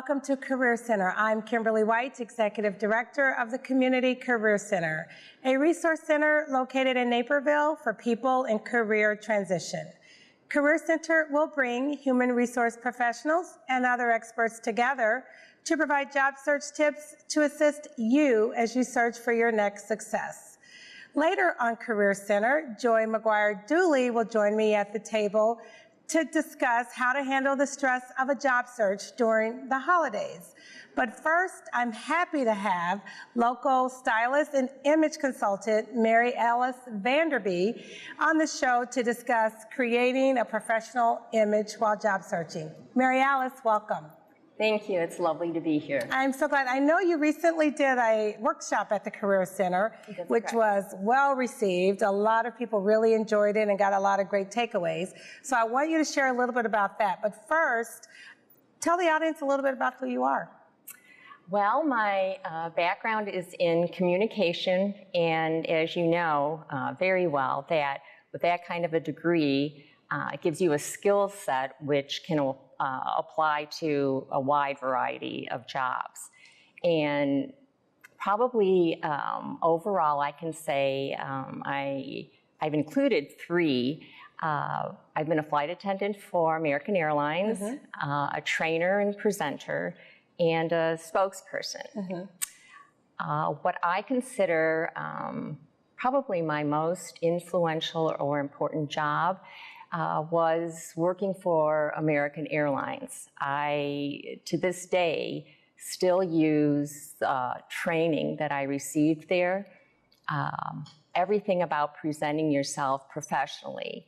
welcome to Career Center. I'm Kimberly White, Executive Director of the Community Career Center, a resource center located in Naperville for people in career transition. Career Center will bring human resource professionals and other experts together to provide job search tips to assist you as you search for your next success. Later on Career Center, Joy Maguire Dooley will join me at the table to discuss how to handle the stress of a job search during the holidays. But first, I'm happy to have local stylist and image consultant Mary Vanderby on the show to discuss creating a professional image while job searching. Mary Alice, welcome. Thank you. It's lovely to be here. I'm so glad. I know you recently did a workshop at the Career Center, which was well received. A lot of people really enjoyed it and got a lot of great takeaways. So I want you to share a little bit about that. But first, tell the audience a little bit about who you are. Well, my background is in communication, and as you know very well, that with that kind of a degree, it gives you a skill set which can apply to a wide variety of jobs. And probably overall I can say I've included three. I've been a flight attendant for American Airlines, a trainer and presenter, and a spokesperson. What I consider probably my most influential or important job was working for American Airlines. I, to this day, still use training that I received there. Everything about presenting yourself professionally,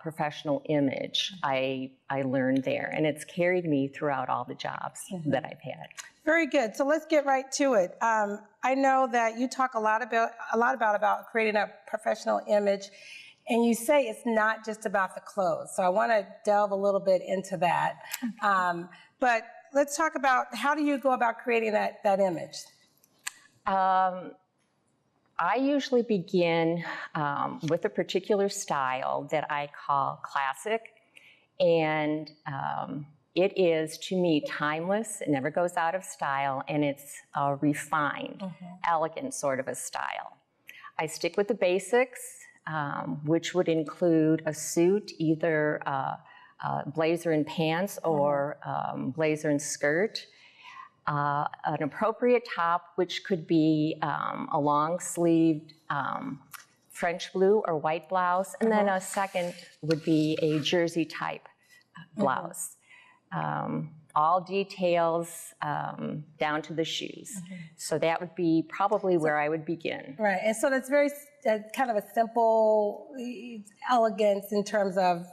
professional image, I learned there, and it's carried me throughout all the jobs that I've had. Very good. So let's get right to it. I know that you talk a lot about creating a professional image. And you say it's not just about the clothes. So I want to delve a little bit into that. But let's talk about how do you go about creating that image? I usually begin with a particular style that I call classic. And it is, to me, timeless. It never goes out of style. And it's a refined, elegant sort of a style. I stick with the basics. Which would include a suit, either blazer and pants or blazer and skirt, an appropriate top, which could be a long-sleeved French blue or white blouse, and then a second would be a jersey type blouse. All details down to the shoes. So that would be probably where I would begin. Right, and so that's very kind of a simple elegance in terms of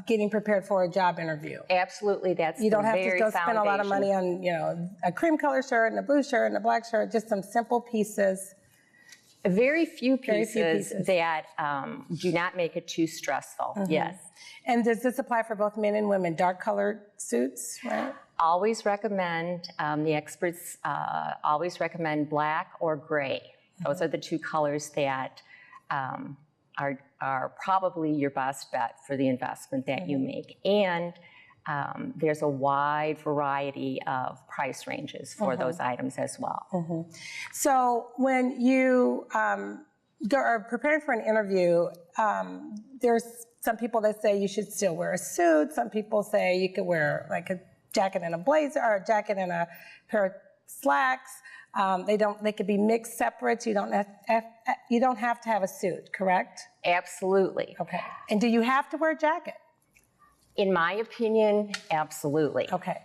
getting prepared for a job interview. Absolutely, that's you don't have to go spend a lot of money on a cream color shirt and a blue shirt and a black shirt. Just some simple pieces. Very few pieces that do not make it too stressful. Yes. And does this apply for both men and women? Dark colored suits, right? Always recommend, the experts always recommend black or gray. Those are the two colors that are probably your best bet for the investment that you make. And there's a wide variety of price ranges for those items as well. So when you are preparing for an interview, there's some people that say you should still wear a suit. Some people say you could wear like a jacket and a blazer, or a jacket and a pair of slacks. They could be mixed separates. You don't have to have a suit, correct? Absolutely. Okay. And do you have to wear a jacket? In my opinion, absolutely. Okay.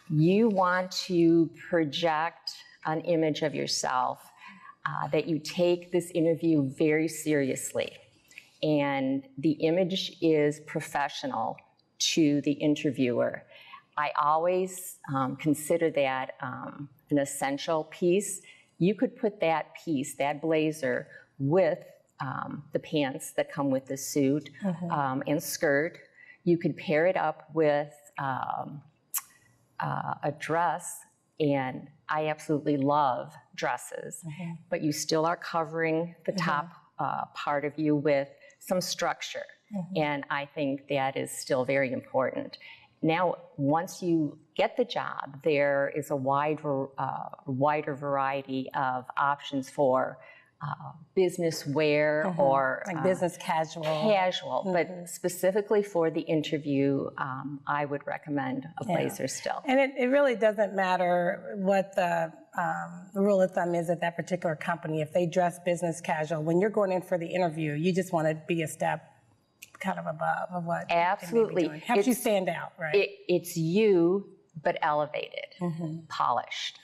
You want to project an image of yourself that you take this interview very seriously. And the image is professional to the interviewer. I always consider that an essential piece. You could put that piece, that blazer, with the pants that come with the suit and skirt. You could pair it up with a dress, and I absolutely love dresses, but you still are covering the top part of you with some structure, and I think that is still very important. now, once you get the job, there is a wider variety of options for business wear or like business casual. But specifically for the interview, I would recommend a blazer still. And it really doesn't matter what the rule of thumb is at that particular company. If they dress business casual, when you're going in for the interview, you just want to be a step kind of above of what absolutely they may be doing. Helps you stand out, right? It's you, but elevated, polished.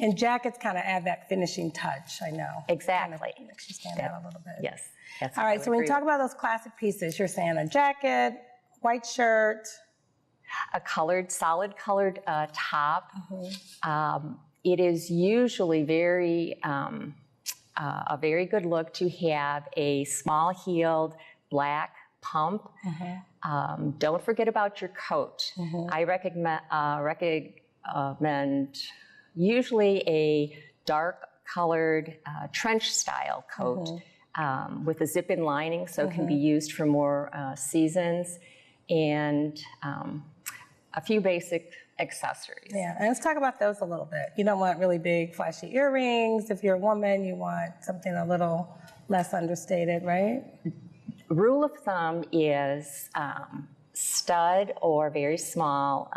And jackets kind of add that finishing touch, I know. Exactly. Kind of makes you stand out a little bit. Yes. All right, so when you talk about those classic pieces, you're saying a jacket, white shirt. A solid colored top. It is usually a very good look to have a small-heeled black pump. Don't forget about your coat. I recommend usually a dark-colored trench-style coat with a zip-in lining, so it can be used for more seasons, and a few basic accessories. Yeah, and let's talk about those a little bit. You don't want really big, flashy earrings. If you're a woman, you want something a little less understated, right? Rule of thumb is stud or very small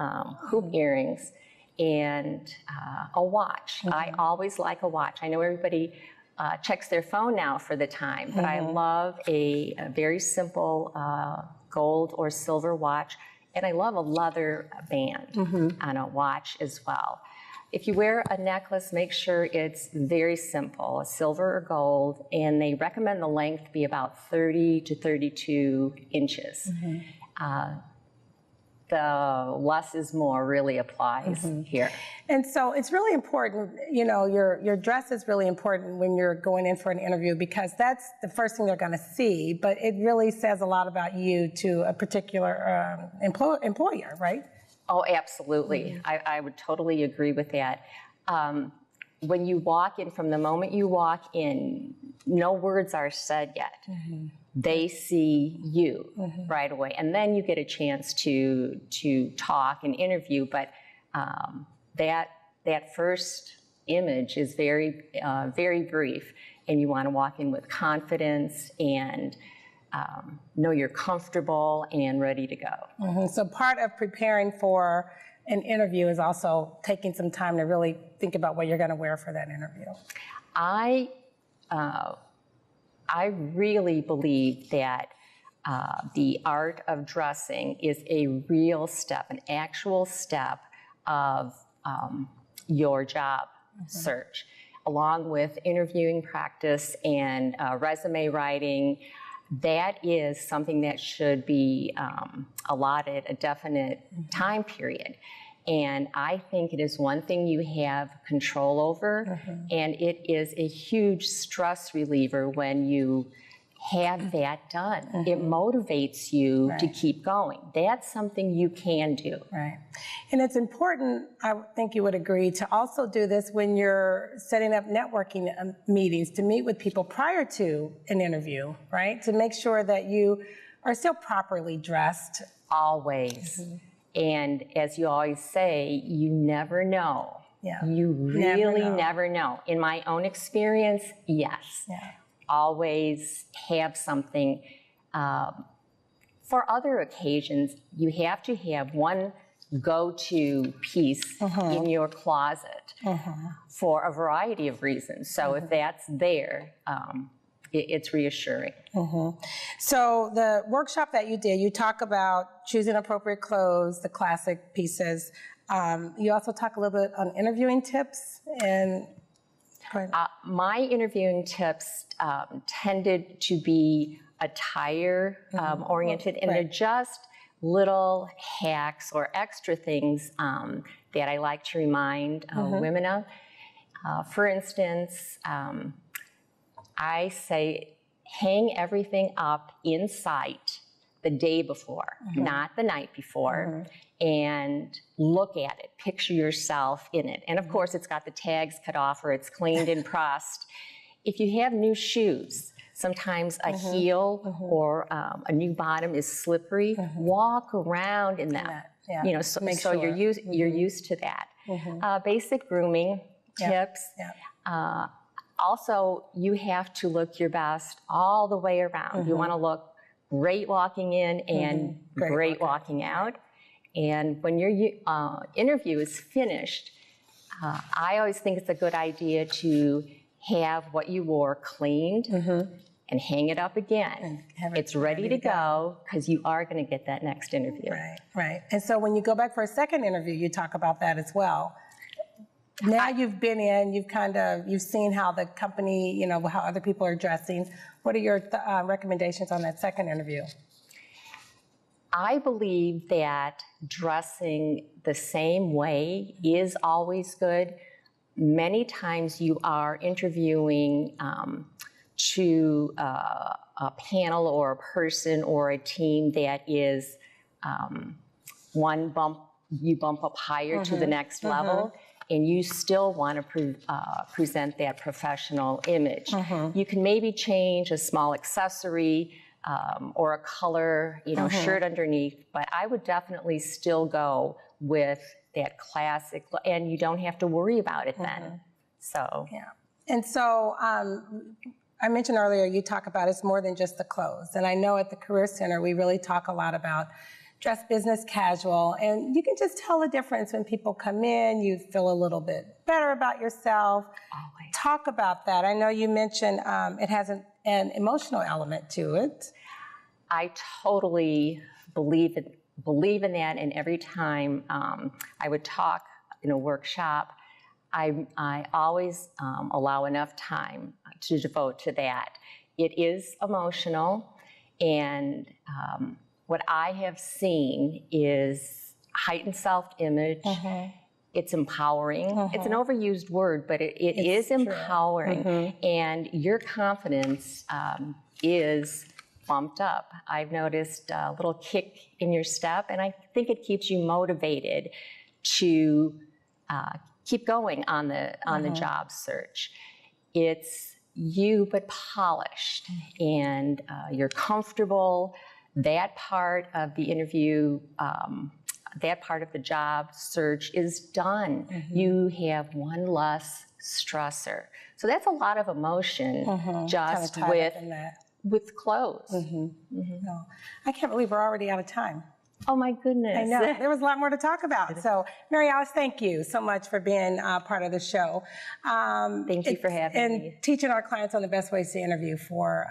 hoop earrings and a watch. I always like a watch. I know everybody checks their phone now for the time, but I love a very simple gold or silver watch, and I love a leather band on a watch as well. If you wear a necklace, make sure it's very simple, silver or gold, and they recommend the length be about 30 to 32 inches. The less is more really applies here. And so it's really important, you know, your dress is really important when you're going in for an interview, because that's the first thing they're going to see, but it really says a lot about you to a particular employer, right? Oh, absolutely. I would totally agree with that. When you walk in, from the moment you walk in, no words are said yet. They see you right away, and then you get a chance to talk and interview. But that first image is very very brief, and you want to walk in with confidence and know you're comfortable and ready to go. So part of preparing for an interview is also taking some time to really think about what you're going to wear for that interview. I really believe that the art of dressing is a real step, an actual step of your job search, along with interviewing practice and resume writing. That is something that should be allotted a definite time period. And I think it is one thing you have control over, and it is a huge stress reliever when you have that done. It motivates you to keep going. That's something you can do. Right. And it's important, I think you would agree, to also do this when you're setting up networking meetings, to meet with people prior to an interview, right? To make sure that you are still properly dressed. Always. And as you always say, you never know. Yeah. You really never know. In my own experience, yes. Yeah. Always have something. For other occasions, you have to have one go-to piece in your closet for a variety of reasons. So if that's there, it's reassuring. So the workshop that you did, you talk about choosing appropriate clothes, the classic pieces. You also talk a little bit on interviewing tips. And my interviewing tips tended to be attire oriented, and they're just little hacks or extra things that I like to remind women of. For instance, I say hang everything up in sight the day before, not the night before, and look at it, picture yourself in it. And of course, it's got the tags cut off or it's cleaned and pressed. If you have new shoes, sometimes a heel or a new bottom is slippery, walk around in them. Yeah. You know, so sure. you're used to that. Basic grooming tips. Also, you have to look your best all the way around. You want to look great walking in and great walking out. And when your interview is finished, I always think it's a good idea to have what you wore cleaned and hang it up again. It's ready to go because you are going to get that next interview. Right. And so when you go back for a second interview, you talk about that as well. Now you've been in, you've seen how the company, you know, how other people are dressing. What are your recommendations on that second interview? I believe that dressing the same way is always good. Many times you are interviewing to a panel or a person or a team that is you bump up higher to the next level, and you still want to present that professional image. You can maybe change a small accessory or a color, you know, shirt underneath, but I would definitely still go with that classic, and you don't have to worry about it then. So and so I mentioned earlier, you talk about it's more than just the clothes, and I know at the Career Center we really talk a lot about dress business casual, and you can just tell the difference when people come in. You feel a little bit better about yourself. Always. Talk about that. I know you mentioned it has an emotional element to it. I totally believe in that, and every time I would talk in a workshop, I always allow enough time to devote to that. It is emotional, and what I have seen is heightened self-image. It's empowering. It's an overused word, but it is empowering, and your confidence is bumped up. I've noticed a little kick in your step, and I think it keeps you motivated to keep going on the job search. It's you, but polished, and you're comfortable. That part of the interview, that part of the job search is done. You have one less stressor. So that's a lot of emotion just with clothes. No. I can't believe we're already out of time. Oh my goodness. I know, there was a lot more to talk about. So Mary Alice, thank you so much for being part of the show. Thank you for having me. And teaching our clients on the best ways to interview for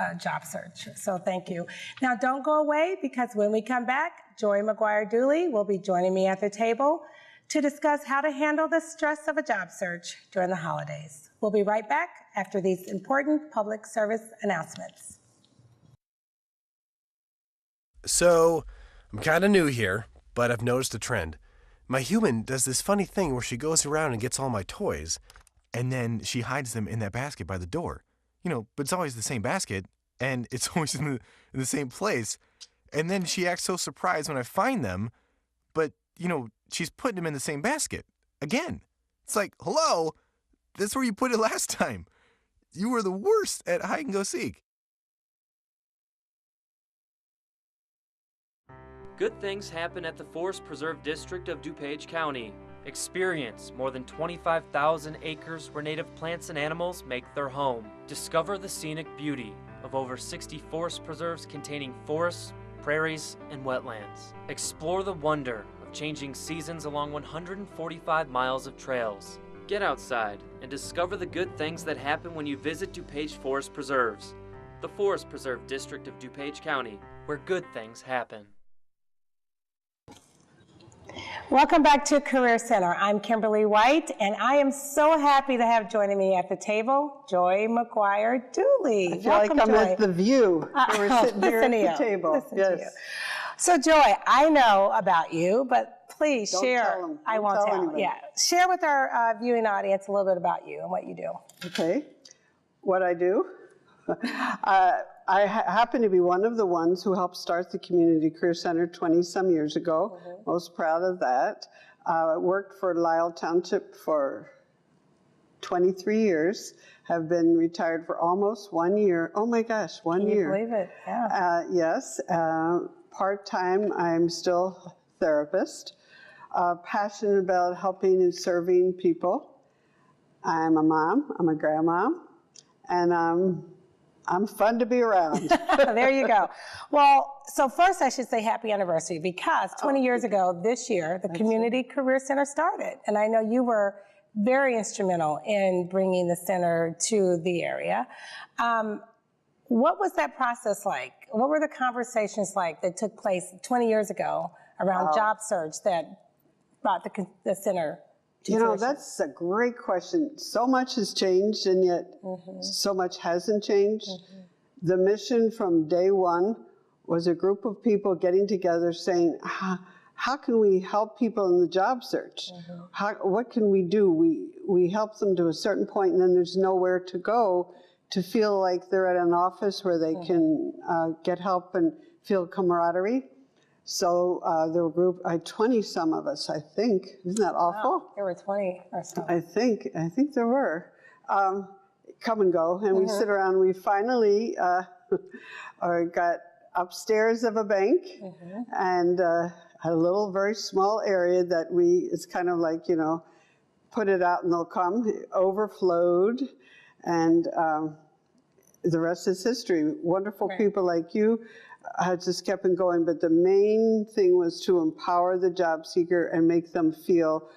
a job search. So thank you. Now don't go away, because when we come back, Joy Maguire Dooley will be joining me at the table to discuss how to handle the stress of a job search during the holidays. We'll be right back after these important public service announcements. So, I'm kind of new here, but I've noticed a trend. My human does this funny thing where she goes around and gets all my toys, and then she hides them in that basket by the door. You know, but it's always the same basket, and it's always in the same place. And then she acts so surprised when I find them, but, you know, she's putting them in the same basket again. It's like, hello, that's where you put it last time. You were the worst at hide and go seek. Good things happen at the Forest Preserve District of DuPage County. Experience more than 25,000 acres where native plants and animals make their home. Discover the scenic beauty of over 60 forest preserves containing forests, prairies, and wetlands. Explore the wonder of changing seasons along 145 miles of trails. Get outside and discover the good things that happen when you visit DuPage Forest Preserves, the Forest Preserve District of DuPage County, where good things happen. Welcome back to Career Center. I'm Kimberly White, and I am so happy to have joining me at the table, Joy Maguire Dooley. I feel like I'm at the View. We're sitting here at the table. Yes. So Joy, I know about you, but please share. Don't tell them. I won't tell them. Yeah, share with our viewing audience a little bit about you and what you do. Okay, what I do? I happen to be one of the ones who helped start the Community Career Center 20-some years ago. Most proud of that. I worked for Lisle Township for 23 years. Have been retired for almost 1 year. Oh my gosh, 1 year. Can you believe it? Yeah. Yes. Part-time, I'm still therapist, passionate about helping and serving people. I'm a mom, I'm a grandma, and I'm fun to be around. There you go. Well, so first I should say happy anniversary, because 20 years ago this year, the Community Career Center started. And I know you were very instrumental in bringing the center to the area. What was that process like? What were the conversations like that took place 20 years ago around job search that brought the center to fruition? That's a great question. So much has changed, and yet so much hasn't changed. The mission from day one was a group of people getting together saying, how can we help people in the job search? What can we do? We help them to a certain point, and then there's nowhere to go to feel like they're at an office where they can get help and feel camaraderie. So there were a group, 20 some of us, I think. Isn't that awful? Wow, there were 20 or so. I think there were. Come and go, and we sit around. We finally got upstairs of a bank and a little very small area that it's kind of like, put it out and they'll come. It overflowed, and the rest is history. Wonderful people like you just kept it going, but the main thing was to empower the job seeker and make them feel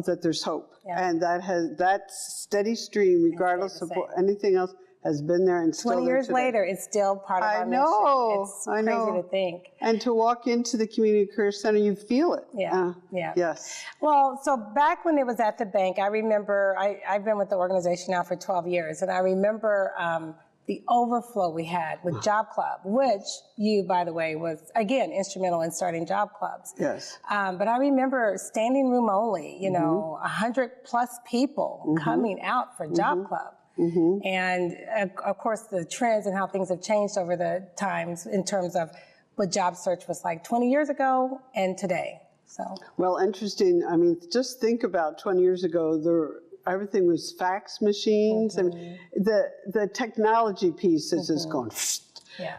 that there's hope. And that steady stream, regardless of anything else, has been there and still 20 there years today. later, it's still part of our mission. It's crazy to think. And to walk into the Community Career Center, you feel it. Yeah. Yes. Well, so back when it was at the bank, I remember, I've been with the organization now for 12 years, and I remember the overflow we had with Job Club, which you, by the way, was, again, instrumental in starting Job Clubs. Yes. But I remember standing room only, 100 plus people coming out for Job Club. And of course, the trends and how things have changed over the times in terms of what job search was like 20 years ago and today. So. Well, interesting. I mean, just think about 20 years ago, everything was fax machines, and the technology piece is just going.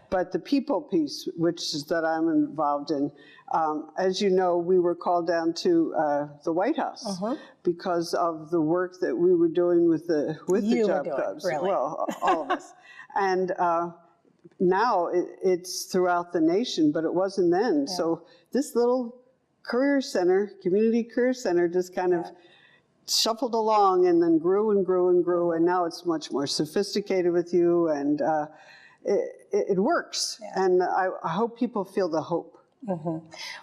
But the people piece, which is that I'm involved in, as you know, we were called down to the White House because of the work that we were doing with the job clubs. Really? Well, all of us. And now it's throughout the nation, but it wasn't then. So this little career center, community career center, just kind of shuffled along and then grew and grew and grew, and now it's much more sophisticated with you, and it works. And I hope people feel the hope. Well,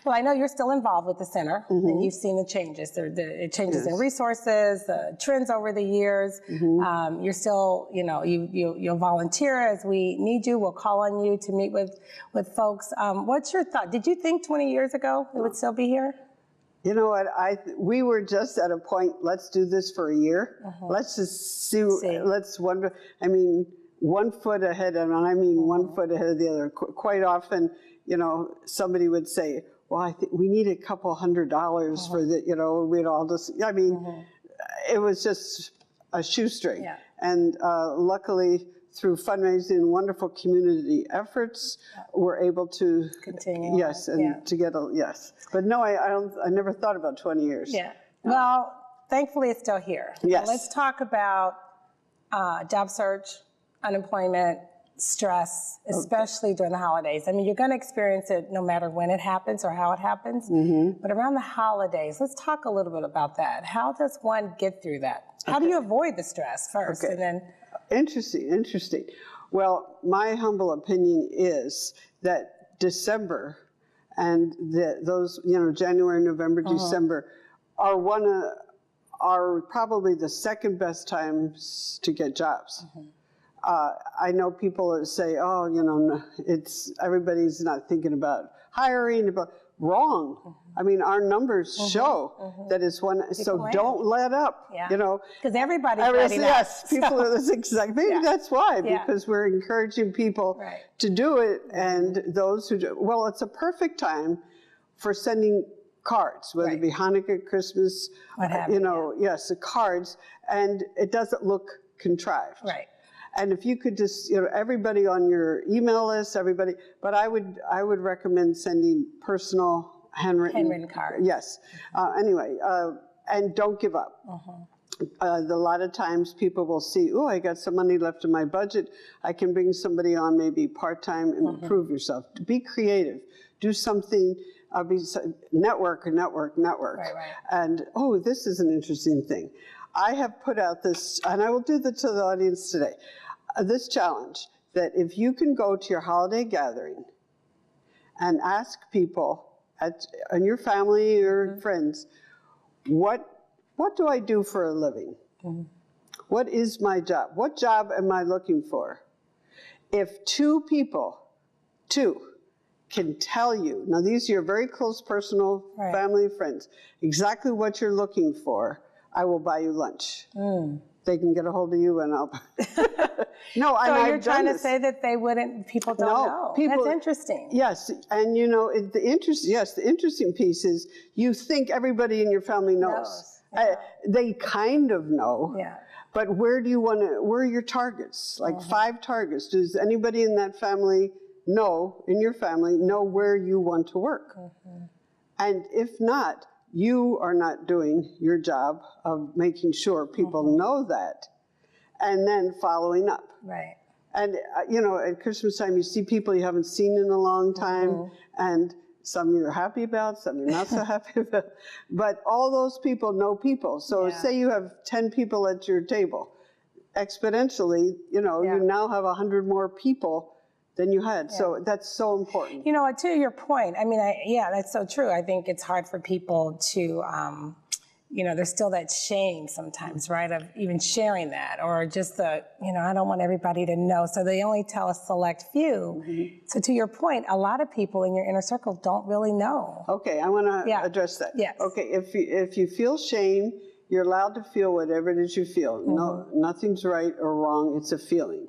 I know you're still involved with the center, and you've seen the changes. The changes in resources, the trends over the years. You're still, you'll volunteer as we need you. We'll call on you to meet with folks. What's your thought? Did you think 20 years ago it would still be here? You know what, we were just at a point, let's do this for a year. Let's just see. Let's wonder, 1 foot ahead, and I mean 1 foot ahead of the other. Quite often, somebody would say, well, I think we need a couple $100 for the, we'd all just, it was just a shoestring. And luckily, through fundraising and wonderful community efforts, we're able to continue. Yes, and to get But no, I never thought about 20 years. Well, thankfully it's still here. Yes. Let's talk about job search, unemployment, stress, especially during the holidays. I mean, you're going to experience it no matter when it happens or how it happens. But around the holidays, let's talk a little bit about that. How does one get through that? How do you avoid the stress first, and then? Interesting. Well, my humble opinion is that December and those, January, November, December are probably the second best times to get jobs. I know people say, oh, everybody's not thinking about hiring, but wrong. I mean, our numbers show that it's one, so don't let up, Because everybody's ready now. Yes, people are this exact, maybe that's why, because we're encouraging people to do it, and those who do, well, it's a perfect time for sending cards, whether it be Hanukkah, Christmas, yes, the cards, and it doesn't look contrived. And if you could just, everybody on your email list, but I would recommend sending personal Handwritten cards. Yes. Anyway, and don't give up. A lot of times people will see, oh, I got some money left in my budget. I can bring somebody on maybe part-time and improve yourself. Be creative. Do something, network. Right. And, oh, this is an interesting thing. I have put out this, and I will do that to the audience today, this challenge, that if you can go to your holiday gathering and ask people and your family or friends, what do I do for a living? What is my job? What job am I looking for? If two people can tell you, now these are your very close personal family friends, exactly what you're looking for, I will buy you lunch. They can get a hold of you and I'll... No, so you're trying to say that people don't know. People, that's interesting. Yes, and you know, the interesting piece is you think everybody in your family knows. They kind of know. Yeah. But where are your targets? Like 5 targets. Does anybody in that family in your family know where you want to work? And if not, you are not doing your job of making sure people know that, and then following up. Right. And, you know, at Christmas time, you see people you haven't seen in a long time, and some you're happy about, some you're not so happy about. But all those people know people. So say you have 10 people at your table. Exponentially, you know, you now have 100 more people than you had. So that's so important. You know, to your point, I mean, that's so true. I think it's hard for people to, you know, there's still that shame sometimes, right, of even sharing that, or just you know, I don't want everybody to know. So they only tell a select few. So to your point, a lot of people in your inner circle don't really know. Okay, I want to address that. Yes. Okay, if you feel shame, you're allowed to feel whatever it is you feel. No, nothing's right or wrong. It's a feeling.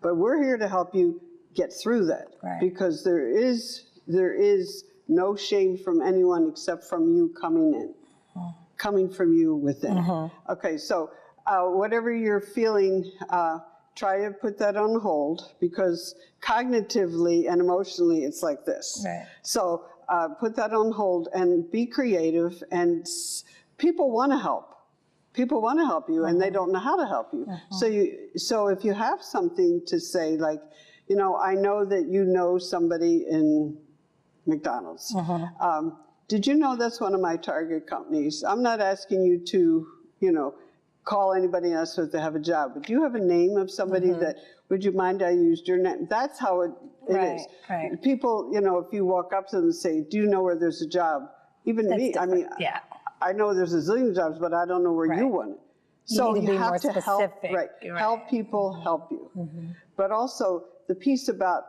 But we're here to help you get through that, because there is no shame from anyone except from you coming from you within. Okay, so whatever you're feeling, try to put that on hold, because cognitively and emotionally it's like this. So put that on hold and be creative, and people want to help. People want to help you, and they don't know how to help you. So if you have something to say, like, you know, I know that you know somebody in McDonald's. Did you know that's one of my target companies? I'm not asking you to, you know, call anybody else if they have a job, but do you have a name of somebody that, would you mind I used your name? That's how it is. People, you know, if you walk up to them and say, do you know where there's a job? Even that's me, different. I mean, I know there's a zillion jobs, but I don't know where you want it. So you have to help, help people help you. But also the piece about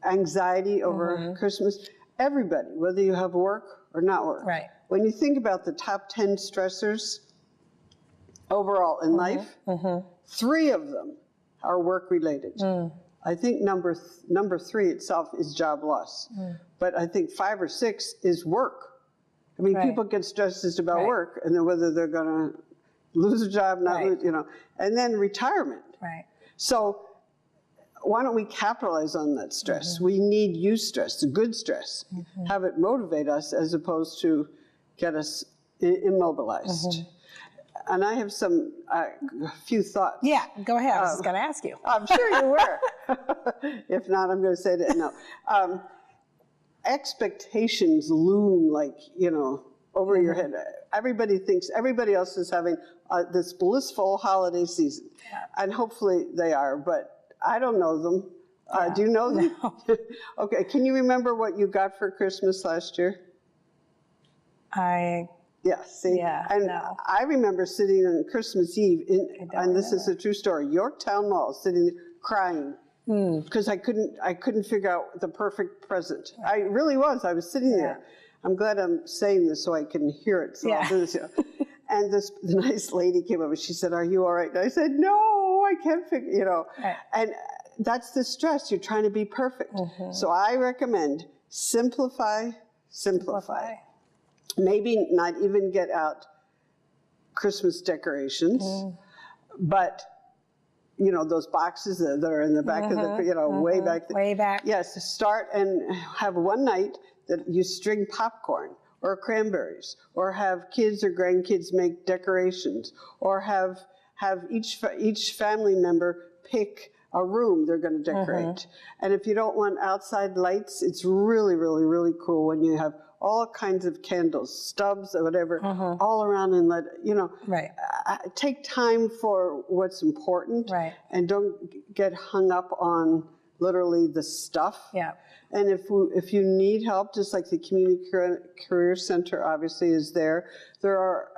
anxiety over Christmas, everybody, whether you have work or not work. When you think about the top 10 stressors overall in life, 3 of them are work related. I think number 3 itself is job loss. But I think 5 or 6 is work. I mean, people get stressed just about work, and then whether they're going to lose a job, not lose, you know, and then retirement. So why don't we capitalize on that stress? We need eustress, the good stress, have it motivate us as opposed to get us immobilized. And I have a few thoughts. Yeah, go ahead. I was just going to ask you. I'm sure you were. If not, I'm going to say that. No. Expectations loom like, you know, over your head. Everybody thinks everybody else is having this blissful holiday season. And hopefully they are, but I don't know them. Do you know them? No. Okay, can you remember what you got for Christmas last year? Yeah, see? And I remember sitting on Christmas Eve, and this is a true story, Yorktown Mall, sitting there crying, because I couldn't figure out the perfect present. I really was. I was sitting there. I'm glad I'm saying this so I can hear it, so I'll do this. And the nice lady came over. She said, "Are you all right?" And I said, "No, I can't figure," you know. And that's the stress. You're trying to be perfect. So I recommend simplify. Maybe not even get out Christmas decorations, but, you know, those boxes that are in the back of the, you know, way back. Way back. Yes, start and have one night that you string popcorn or cranberries, or have kids or grandkids make decorations, or have each family member pick a room they're going to decorate. And if you don't want outside lights, it's really, really, really cool when you have all kinds of candles, stubs or whatever, all around, and take time for what's important, and don't get hung up on literally the stuff. Yeah. And if you need help, just like the Community Career Center obviously is there. There are,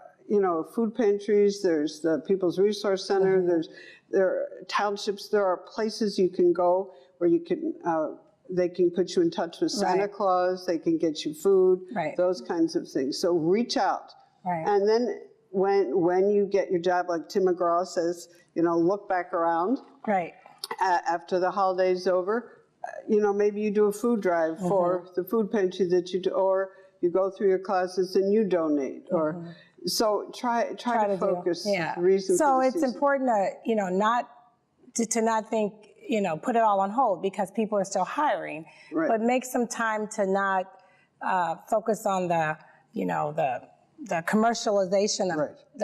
food pantries, there's the People's Resource Center, there are townships, there are places you can go where you can, they can put you in touch with Santa Claus, they can get you food, those kinds of things. So reach out. And then when you get your job, like Tim McGraw says, look back around. After the holiday's over, maybe you do a food drive for the food pantry that you do, or you go through your classes and you donate, or so try to focus. So it's important to not think put it all on hold because people are still hiring, but make some time to not focus on the commercialization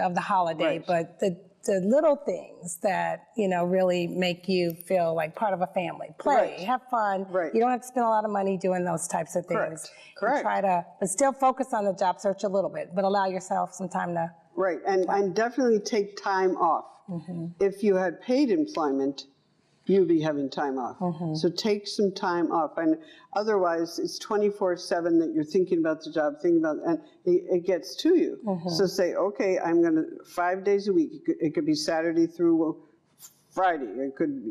of the holiday, but the little things that, really make you feel like part of a family. Play, have fun. You don't have to spend a lot of money doing those types of things. But still focus on the job search a little bit, but allow yourself some time to. And definitely take time off. If you had paid employment, you'd be having time off. So take some time off. And otherwise, it's 24/7 that you're thinking about the job, and it gets to you. So say, okay, I'm going to 5 days a week. It could be Saturday through Friday. It could,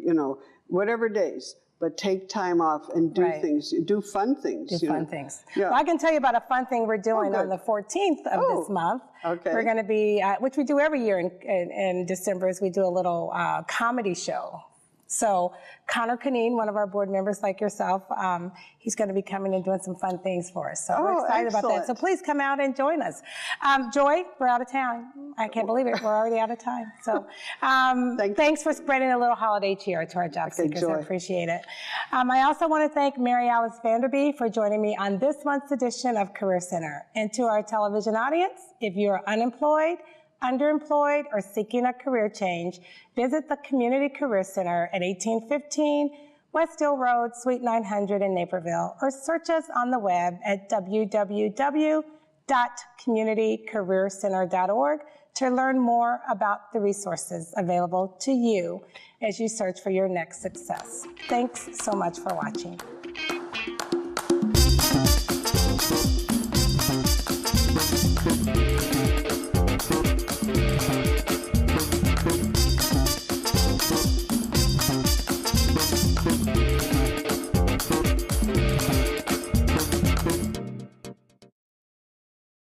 whatever days. But take time off and do things. Do fun things. Do fun things. Well, I can tell you about a fun thing we're doing on the 14th of this month. We're going to be, which we do every year in December, is we do a little comedy show. So Connor Canine, one of our board members like yourself, he's going to be coming and doing some fun things for us. So we're excited about that. So please come out and join us. Joy, we're out of town. I can't believe it. We're already out of time. So thanks for spreading a little holiday cheer to our job seekers. I appreciate it. I also want to thank Mary Vanderby for joining me on this month's edition of Career Center. And to our television audience, if you're unemployed, underemployed, or seeking a career change, visit the Community Career Center at 1815 West Hill Road, Suite 900 in Naperville, or search us on the web at www.communitycareercenter.org to learn more about the resources available to you as you search for your next success. Thanks so much for watching.